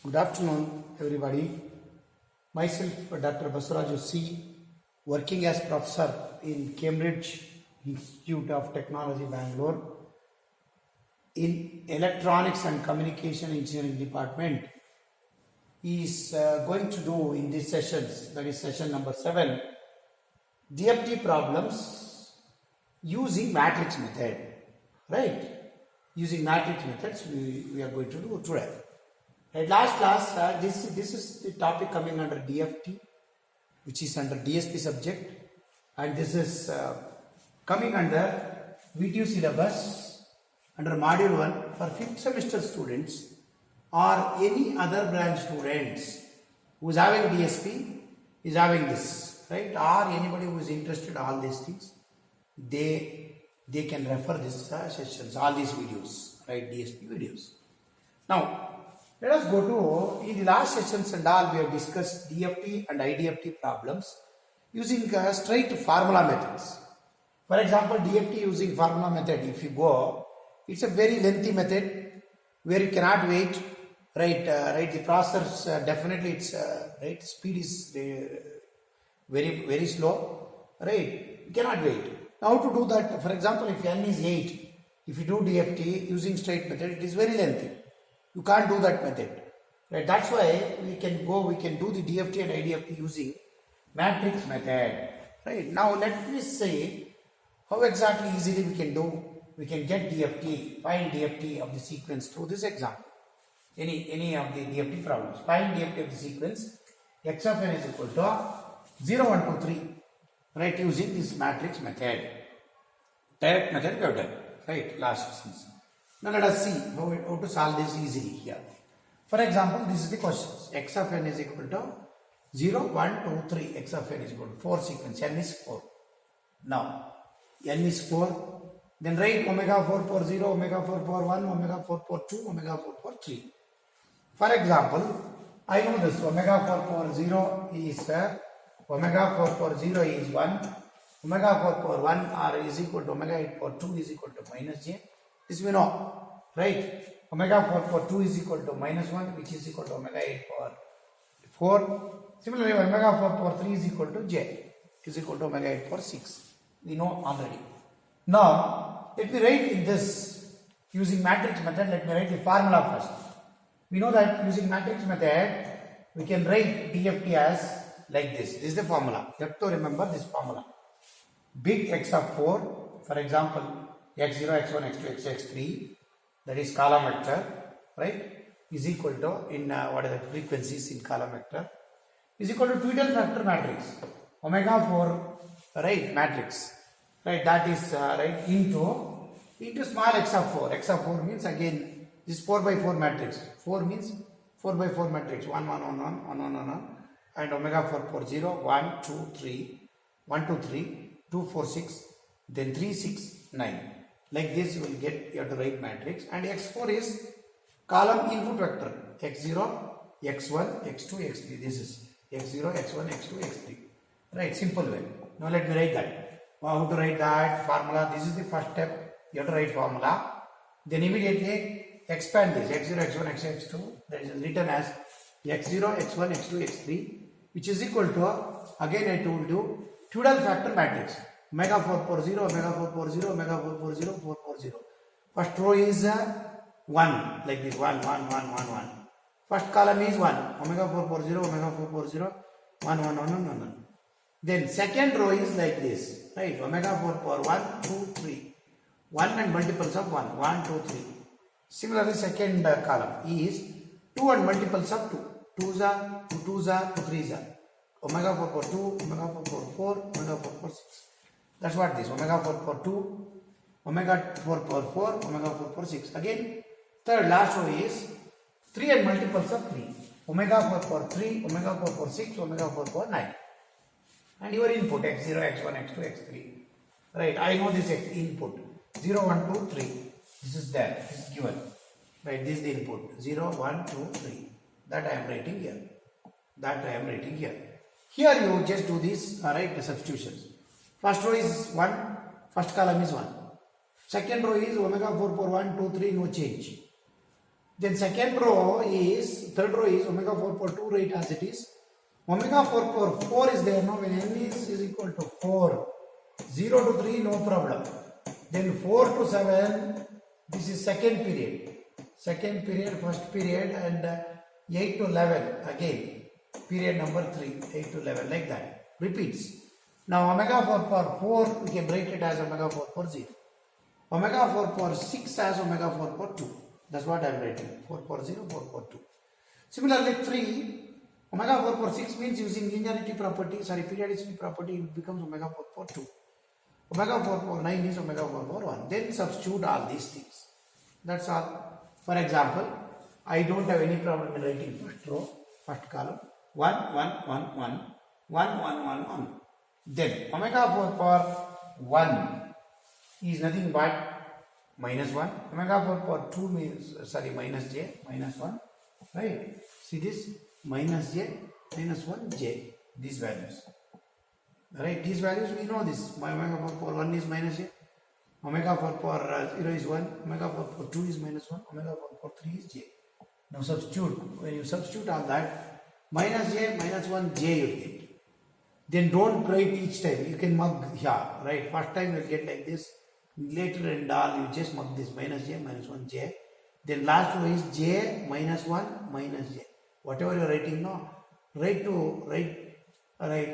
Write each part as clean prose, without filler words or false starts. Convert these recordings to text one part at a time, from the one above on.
Good afternoon, everybody. Myself, Dr. Basavaraju.C, working as Professor in Cambridge Institute of Technology, Bangalore, in Electronics and Communication Engineering Department, is going to do in these sessions, that is session number 7, DFT problems using matrix method, right? Using matrix methods we are going to do today. Right, last class, this is the topic coming under DFT, which is under DSP subject, and this is coming under video syllabus under Module 1 for 5th semester students or any other branch students who is having DSP is having this, right? Or anybody who is interested in all these things, they can refer this sessions, all these videos, right? DSP videos. Now, let us go to, in the last sessions and all, we have discussed DFT and IDFT problems using straight formula methods. For example, DFT using formula method, if you go, it's a very lengthy method where you cannot wait, right? The process definitely it's right, speed is very slow, right? You cannot wait. Now to do that, for example, if n is 8, if you do DFT using straight method, it is very lengthy. You can't do that method, right? That's why we can do the DFT and IDFT using matrix method, right? Now let me say how exactly easily we can get DFT, find DFT of the sequence through this example. Any of the DFT problems. Find DFT of the sequence, x of n is equal to 0, 1, 2, 3, right? Using this matrix method. Direct method we have done, right? Last sessions. Now let us see how to solve this easily here. For example, this is the questions. X of n is equal to 0, 1, 2, 3. X of n is equal to 4 sequence. N is 4. Now, n is 4. Then write omega 4 for 0, omega 4 for 1, omega 4 for 2, omega 4 for 3. For example, I know this omega 4 for 0 is omega 4 for 0 is 1. Omega 4 for 1 r is equal to omega 8 for 2 is equal to minus j. This we know, right? Omega 4 for 2 is equal to minus 1, which is equal to omega 8 for 4. Similarly, omega 4 for 3 is equal to j, is equal to omega 8 for 6. We know already. Now, let me write in this using matrix method. Let me write the formula first. We know that using matrix method, we can write DFT as like this. This is the formula. You have to remember this formula. Big X of 4, for example, x0, x1, x2, x3, that is column vector, right, is equal to, in what are the frequencies in column vector, is equal to Tweedle factor matrix, omega 4, right, matrix, right, that is, right, into small x of 4. X of 4 means again, this 4 by 4 matrix. 4 means 4 by 4 matrix, 1, 1, 1, 1, 1, 1, 1, 1, and omega 4 for 0, 1, 2, 3, 1, 2, 3, 2, 4, 6, then 3, 6, 9. Like this you will get, you have to write matrix, and x4 is column input vector, x0, x1, x2, x3. This is x0, x1, x2, x3. Right, simple way. Now let me write that. How to write that formula? This is the first step. You have to write formula. Then immediately expand this x0, x1, x2. That is written as x0, x1, x2, x3, which is equal to, again I told you, Tweedle factor matrix. Omega 4 for 0, omega 4 for 0, omega 4 for 0, 4 for 0. First row is 1, like this, 1, 1, 1, 1, 1. First column is 1, omega 4 for 0, omega 4 for 0, 1, 1, 1, 1, 1, 1. Then second row is like this, right, omega 4 for 1, 2, 3. 1 and multiples of 1, 1, 2, 3. Similarly, second column is 2 and multiples of 2. 2s are, 2 2s are, 2 3s are. Omega 4 for 2, omega 4 for 4, omega 4 for 6. That's what this, omega 4 for 2, omega 4 for 4, omega 4 for 6. Again, third last row is 3 and multiples of 3. Omega 4 for 3, omega 4 for 6, omega 4 for 9. And your input x0, x1, x2, x3. Right, I know this input. 0, 1, 2, 3. This is there, this is given. Right, this is the input. 0, 1, 2, 3. That I am writing here. That I am writing here. Here you just do this, right, the substitutions. First row is 1, first column is 1. Second row is omega 4 for 1, 2, 3, no change. Then third row is omega 4 power 2, right, as it is. Omega 4 power 4 is there now when n is equal to 4. 0 to 3, no problem. Then 4 to 7, this is second period, first period, and 8 to 11 again, period number 3, 8 to 11, like that, repeats. Now omega 4 power 4, we can write it as omega 4 power 0. Omega 4 power 6 as omega 4 power 2. That's what I am writing, 4 power 0, 4 power 2. Similarly, 3, omega 4 power 6 means using linearity property, periodicity property, it becomes omega 4 power 2. Omega 4 power 9 is omega 4 power 1. Then substitute all these things. That's all. For example, I don't have any problem in writing first row, first column, 1, 1, 1, 1, 1, 1, 1, 1. Then omega 4 power 1 is nothing but minus 1. Omega 4 power 2 means, minus j, minus 1. Right? See this? Minus j, minus 1, j. These values. Right? These values we know this. My omega 4 power 1 is minus j. Omega 4 power 0 is 1. Omega 4 power 2 is minus 1. Omega 4 power 3 is j. Now substitute. When you substitute all that, minus j, minus 1, j you get. Then don't write each time. You can mug here. Right? First time you will get like this. Later and all you just mug this minus j, minus 1, j. Then last row is j, minus 1, minus j. Whatever you are writing now, right,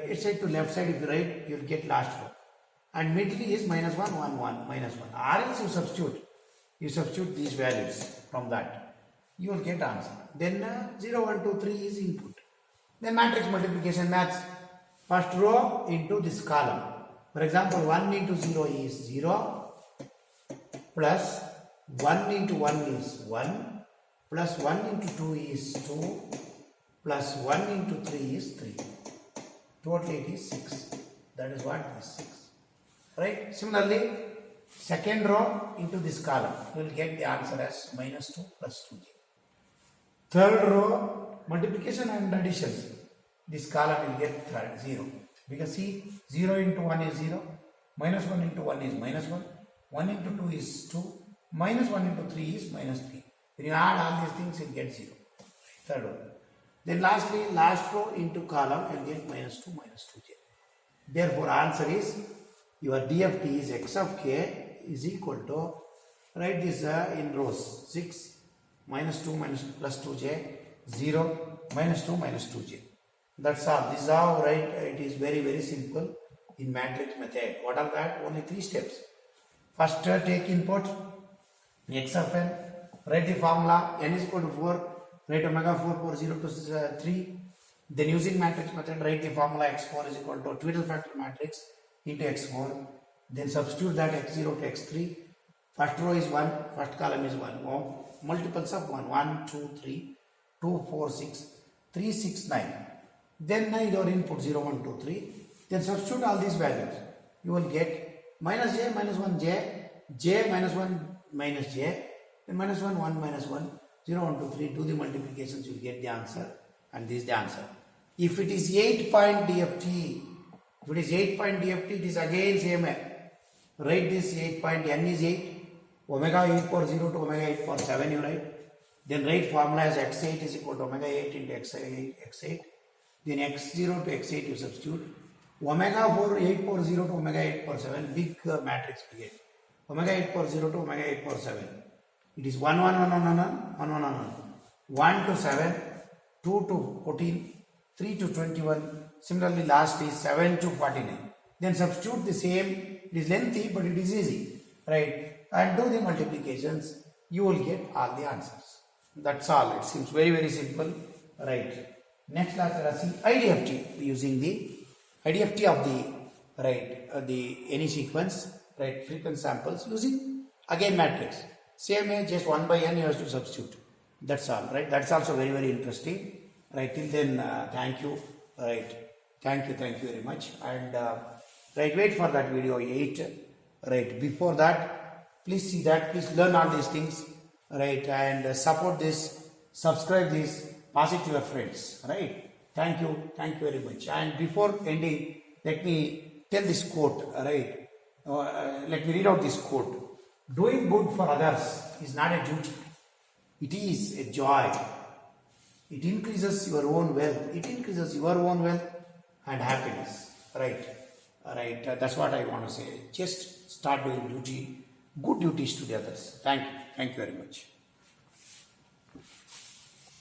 it's right to left side. If you write, you will get last row. And middle is minus 1, 1, 1, minus 1. Or else you substitute these values from that. You will get answer. Then 0, 1, 2, 3 is input. Then matrix multiplication maths. First row into this column. For example, 1 into 0 is 0, plus 1 into 1 is 1, plus 1 into 2 is 2, plus 1 into 3 is 3. Totally it is 6. That is what is 6. Right? Similarly, second row into this column, you will get the answer as minus 2 plus 2j. Third row, multiplication and addition. This column will get 0. Because see, 0 into 1 is 0, minus 1 into 1 is minus 1, 1 into 2 is 2, minus 1 into 3 is minus 3. When you add all these things, you get 0. Third row. Then lastly, last row into column, you will get minus 2, minus 2j. Therefore, answer is, your DFT is x of k is equal to, write this in rows, 6, minus 2, minus plus 2j, 0, minus 2, minus 2j. That's all. This is how write. It is very, very simple in matrix method. What are that? Only 3 steps. First, take input, x of n, write the formula, n is equal to 4, write omega 4 power 0 to 3. Then using matrix method, write the formula x4 is equal to twiddle factor matrix into x4. Then substitute that x0 to x3. First row is 1, first column is 1. Oh, multiples of 1, 1, 2, 3, 2, 4, 6, 3, 6, 9. Then your input 0, 1, 2, 3. Then substitute all these values. You will get minus j, minus 1, j, j, minus 1, minus j, then minus 1, 1, minus 1, 0, 1, 2, 3. Do the multiplications, you will get the answer. And this is the answer. If it is 8-point DFT, it is again same. Write this 8-point, n is 8, omega 8 power 0 to omega 8 power 7 you write. Then write formula as x8 is equal to omega 8 into x8. Then x0 to x8 you substitute. Omega 4 8 power 0 to omega 8 power 7, big matrix we get. Omega 8 power 0 to omega 8 power 7. It is 1, 1, 1, 1, 1, 1, 1, 1, 1 to 7, 2 to 14, 3 to 21. Similarly, last is 7 to 49. Then substitute the same. It is lengthy, but it is easy. Right? And do the multiplications. You will get all the answers. That's all. It seems very, very simple. Right? Next class, let us see IDFT using the IDFT of the any sequence, right? Frequency samples using again matrix. Same way, just 1 by n you have to substitute. That's all, right? That's also very, very interesting. Right? Till then, thank you. Right? Thank you very much. And right, wait for that video 8. Right? Before that, please see that. Please learn all these things. Right? And support this. Subscribe this. Pass it to your friends, right? Thank you very much. And before ending, let me tell this quote, right? Let me read out this quote. Doing good for others is not a duty. It is a joy. It increases your own wealth. It increases your own wealth and happiness. Right. Right. That's what I want to say. Just start doing duty, good duties to the others. Thank you. Thank you very much.